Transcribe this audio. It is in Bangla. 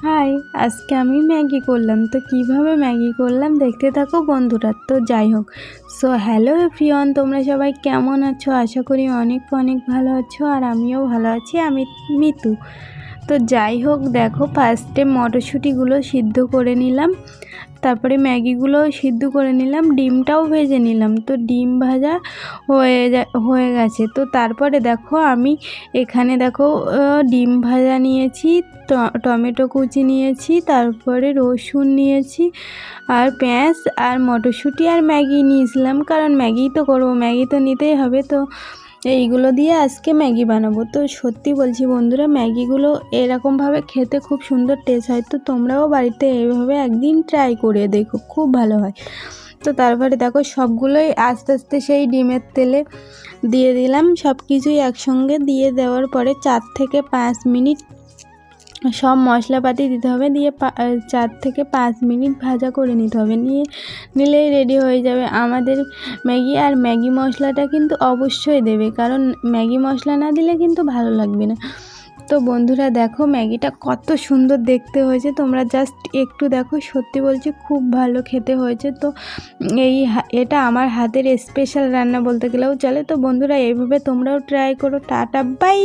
হাই, আজকে আমি ম্যাগি করলাম। তো কিভাবে ম্যাগি করলাম দেখতে থাকো বন্ধুরা। তো যাই হোক, সো হ্যালো এভরিওয়ান, তোমরা সবাই কেমন আছো? আশা করি অনেক অনেক ভালো আছো, আর আমিও ভালো আছি। আমি মিতু। তো যাই হোক, দেখো ফার্স্টে মটরশুঁটিগুলো সিদ্ধ করে নিলাম, তারপরে ম্যাগিগুলো সিদ্ধ করে নিলাম, ডিমটাও ভেজে নিলাম। তো ডিম ভাজা হয়ে গেছে। তো তারপরে দেখো আমি এখানে দেখো ডিম ভাজা নিয়েছি, টমেটো কুচি নিয়েছি, তারপরে রসুন নিয়েছি, আর পেঁয়াজ আর মটরশুঁটি আর ম্যাগি নিয়েছিলাম, কারণ ম্যাগি তো করবো, ম্যাগি তো নিতেই হবে। তো এইগুলো দিয়ে আজকে ম্যাগি বানাবো। তো সত্যি বলছি বন্ধুরা, ম্যাগিগুলো এরকমভাবে খেতে খুব সুন্দর টেস্ট হয়। তো তোমরাও বাড়িতে এইভাবে একদিন ট্রাই করে দেখো, খুব ভালো হয়। তো তারপরে দেখো সবগুলোই আস্তে আস্তে সেই ডিমের তেলে দিয়ে দিলাম, সব কিছুই একসঙ্গে দিয়ে দেওয়ার পরে 4 থেকে 5 মিনিট সব মশলাপাতি দিতে হবে, দিয়ে 4 থেকে 5 মিনিট ভাজা করে নিতে হবে। নিলেই রেডি হয়ে যাবে আমাদের ম্যাগি। আর ম্যাগি মশলাটা কিন্তু অবশ্যই দেবে, কারণ ম্যাগি মশলা না দিলে কিন্তু ভালো লাগবে না। তো বন্ধুরা দেখো ম্যাগিটা কত সুন্দর দেখতে হয়েছে, তোমরা জাস্ট একটু দেখো, সত্যি বলছি খুব ভালো খেতে হয়েছে। তো এটা আমার হাতের স্পেশাল রান্না বলতে গেলেও চলে। তো বন্ধুরা এইভাবে তোমরাও ট্রাই করো। Tata bye.